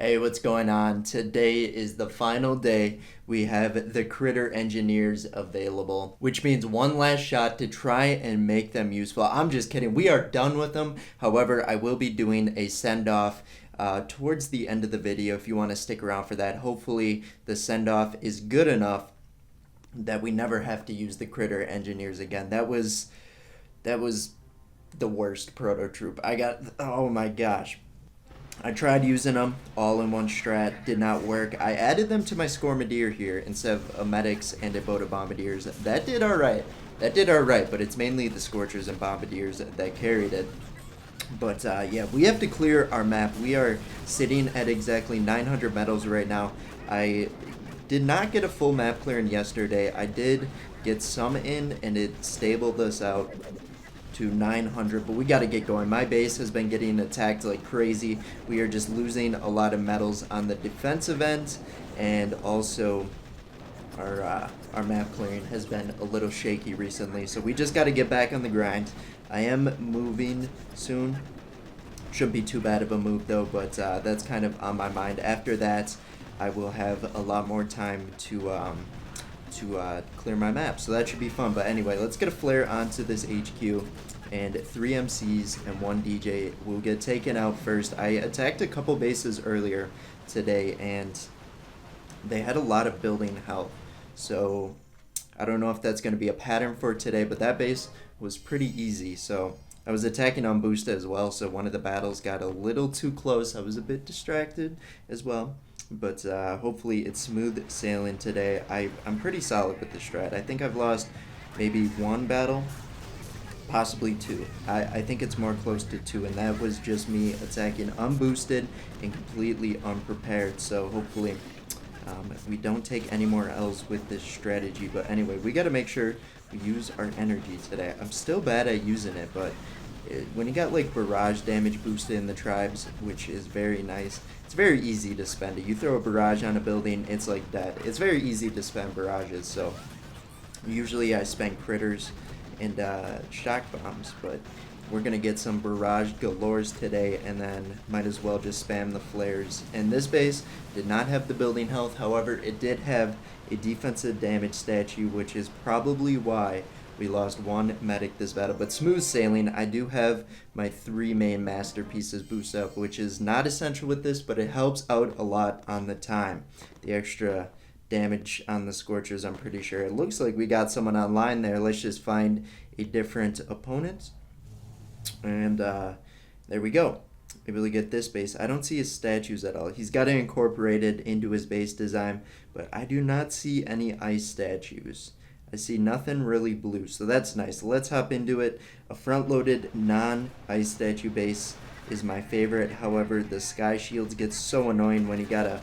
Hey, what's going on? Today is the final day. We have the critter engineers available, which means one last shot to try and make them useful. I'm just kidding. We are done with them. However, I will be doing a send off towards the end of the video if you want to stick around for that. Hopefully, the send off is good enough that we never have to use the critter engineers again. That was the worst prototroop. Oh my gosh. I tried using them all in one strat, did not work. I added them to my Scormadier here instead of a Medics and a boat of Bombardiers. That did alright. But it's mainly the Scorchers and Bombardiers that carried it. But yeah, we have to clear our map. We are sitting at exactly 900 medals right now. I did not get a full map clearing yesterday. I did get some in, and it stabled us out to 900, but we got to get going. My base has been getting attacked like crazy. We are just losing a lot of medals on the defensive end, and also our map clearing has been a little shaky recently, so we just got to get back on the grind. I am moving soon. Shouldn't be too bad of a move though, but that's kind of on my mind. After that, I will have a lot more time to clear my map, so that should be fun. But anyway, let's get a flare onto this HQ, and 3 MCs and 1 DJ will get taken out first. I attacked a couple bases earlier today, and they had a lot of building health, so I don't know if that's going to be a pattern for today, but that base was pretty easy. So I was attacking on Boosta as well, so one of the battles got a little too close. I was a bit distracted as well. But hopefully it's smooth sailing today. I'm pretty solid with the strat. I think I've lost maybe one battle, possibly two. I think it's more close to two, and that was just me attacking unboosted and completely unprepared. So hopefully we don't take any more L's with this strategy. But anyway, we got to make sure we use our energy today. I'm still bad at using it, but when you got like barrage damage boosted in the tribes, which is very nice, it's very easy to spend it. You throw a barrage on a building, it's like dead. It's very easy to spend barrages, so usually I spend critters and shock bombs, but we're gonna get some barrage galores today, and then might as well just spam the flares. And this base did not have the building health, however it did have a defensive damage statue, which is probably why we lost one medic this battle. But smooth sailing. I do have my 3 main masterpieces boost up, which is not essential with this, but it helps out a lot on the time. The extra damage on the Scorchers, I'm pretty sure. It looks like we got someone online there. Let's just find a different opponent. And there we go. Able to get this base. I don't see his statues at all. He's got it incorporated into his base design, but I do not see any ice statues. I see nothing really blue, so that's nice. Let's hop into it. A front-loaded non-ice statue base is my favorite. However, the sky shields get so annoying when you gotta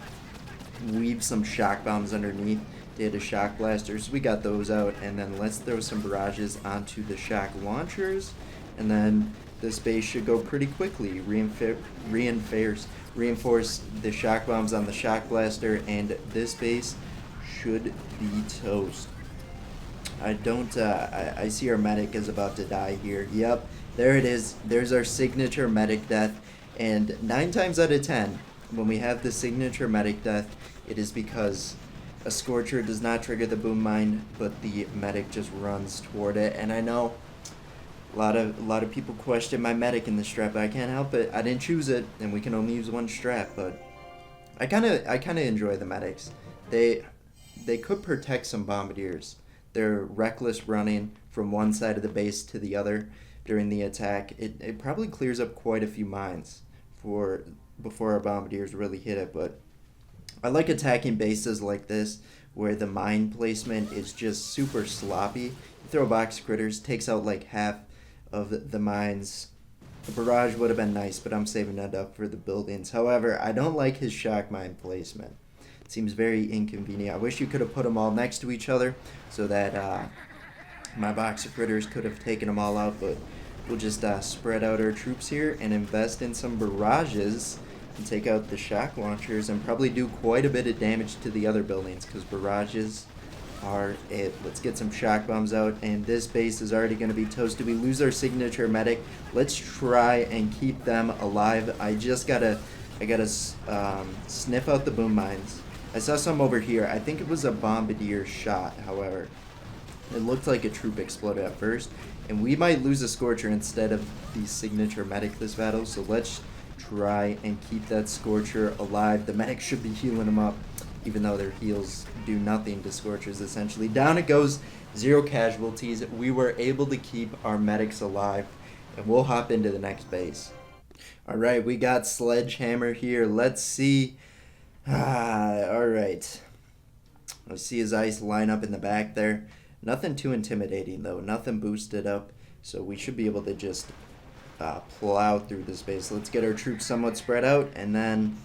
weave some shock bombs underneath to hit a shock blaster. So we got those out, and then let's throw some barrages onto the shock launchers, and then this base should go pretty quickly. Reinforce the shock bombs on the shock blaster, and this base should be toast. I see our medic is about to die here. Yep, there it is. There's our signature medic death. And 9 times out of 10, when we have the signature medic death, it is because a Scorcher does not trigger the boom mine, but the medic just runs toward it. And I know a lot of people question my medic in the strat, but I can't help it. I didn't choose it, and we can only use one strat. But I kind of enjoy the medics. They could protect some bombardiers. They're reckless running from one side of the base to the other during the attack. It probably clears up quite a few mines before our bombardiers really hit it. But I like attacking bases like this where the mine placement is just super sloppy. You throw a box of critters, takes out like half of the mines. The barrage would have been nice, but I'm saving that up for the buildings. However, I don't like his shock mine placement. Seems very inconvenient. I wish you could have put them all next to each other so that my box of critters could have taken them all out, but we'll just spread out our troops here and invest in some barrages and take out the shock launchers and probably do quite a bit of damage to the other buildings because barrages are it. Let's get some shock bombs out, and this base is already going to be toasted. We lose our signature medic. Let's try and keep them alive. I just got to I gotta sniff out the boom mines. I saw some over here. I think it was a bombardier shot, however. It looked like a troop exploded at first, and we might lose a Scorcher instead of the signature medic this battle, so let's try and keep that Scorcher alive. The medic should be healing him up, even though their heals do nothing to Scorchers, essentially. Down it goes, 0 casualties. We were able to keep our medics alive, and we'll hop into the next base. Alright, we got Sledgehammer here. Let's see. Alright. Let's see his ice line up in the back there. Nothing too intimidating, though. Nothing boosted up. So we should be able to just plow through this base. Let's get our troops somewhat spread out, and then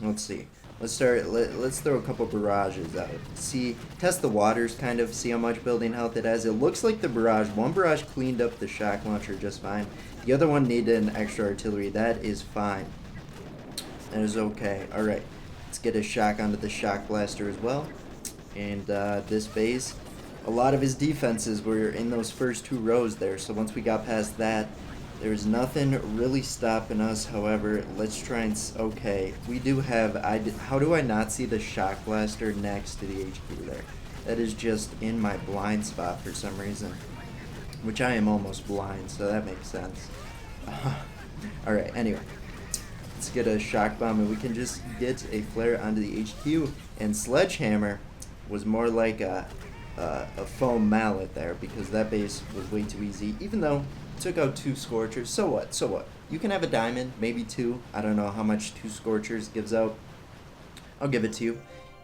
let's see. Let's throw a couple barrages out. See, test the waters, kind of. See how much building health it has. It looks like the barrage. One barrage cleaned up the shock launcher just fine. The other one needed an extra artillery. That is fine. That is okay. Alright. Let's get a shock onto the shock blaster as well. And this base, a lot of his defenses were in those first 2 rows there. So once we got past that, there's nothing really stopping us. However, let's try and... Okay, we do have... How do I not see the shock blaster next to the HQ there? That is just in my blind spot for some reason. Which I am almost blind, so that makes sense. Alright, anyway. Let's get a shock bomb, and we can just get a flare onto the HQ. And Sledgehammer was more like a foam mallet there, because that base was way too easy. Even though it took out 2 Scorchers, so what? So what? You can have a diamond, maybe 2. I don't know how much 2 Scorchers gives out. I'll give it to you,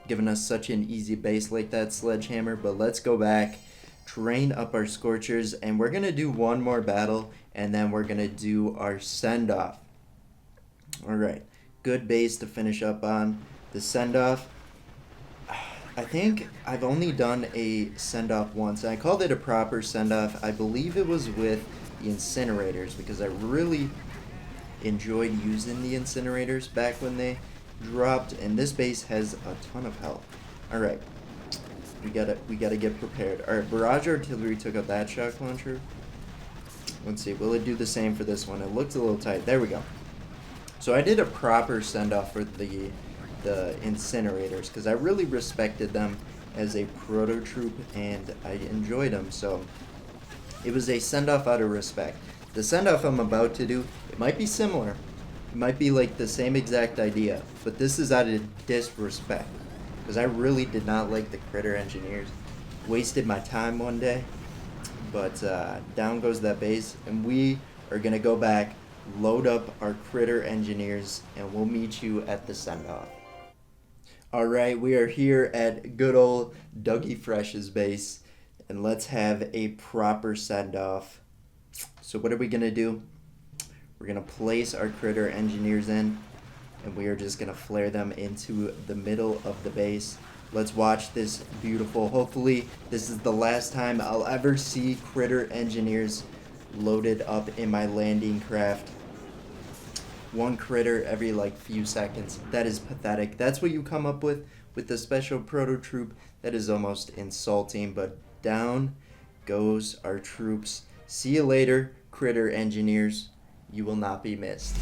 giving us such an easy base like that, Sledgehammer. But let's go back, train up our Scorchers, and we're gonna do one more battle, and then we're gonna do our send-off. Alright, good base to finish up on. The send-off, I think I've only done a send-off once. I called it a proper send-off. I believe it was with the incinerators, because I really enjoyed using the incinerators back when they dropped, and this base has a ton of health. Alright, we gotta get prepared. Alright, barrage artillery took out that shock launcher. Let's see, will it do the same for this one? It looked a little tight. There we go. So I did a proper send-off for the incinerators, because I really respected them as a prototroop, and I enjoyed them, so it was a send-off out of respect. The send-off I'm about to do, it might be similar. It might be like the same exact idea, but this is out of disrespect, because I really did not like the critter engineers. Wasted my time one day, but down goes that base, and we are going to go back, load up our critter engineers, and we'll meet you at the send-off. Alright, we are here at good old Dougie Fresh's base, and let's have a proper send-off. So what are we going to do? We're going to place our critter engineers in, and we are just going to flare them into the middle of the base. Let's watch this beautiful... Hopefully, this is the last time I'll ever see critter engineers loaded up in my landing craft. 1 critter every like few seconds. That is pathetic. That's what you come up with the special prototroop. That is almost insulting, but down goes our troops. See you later, critter engineers. You will not be missed.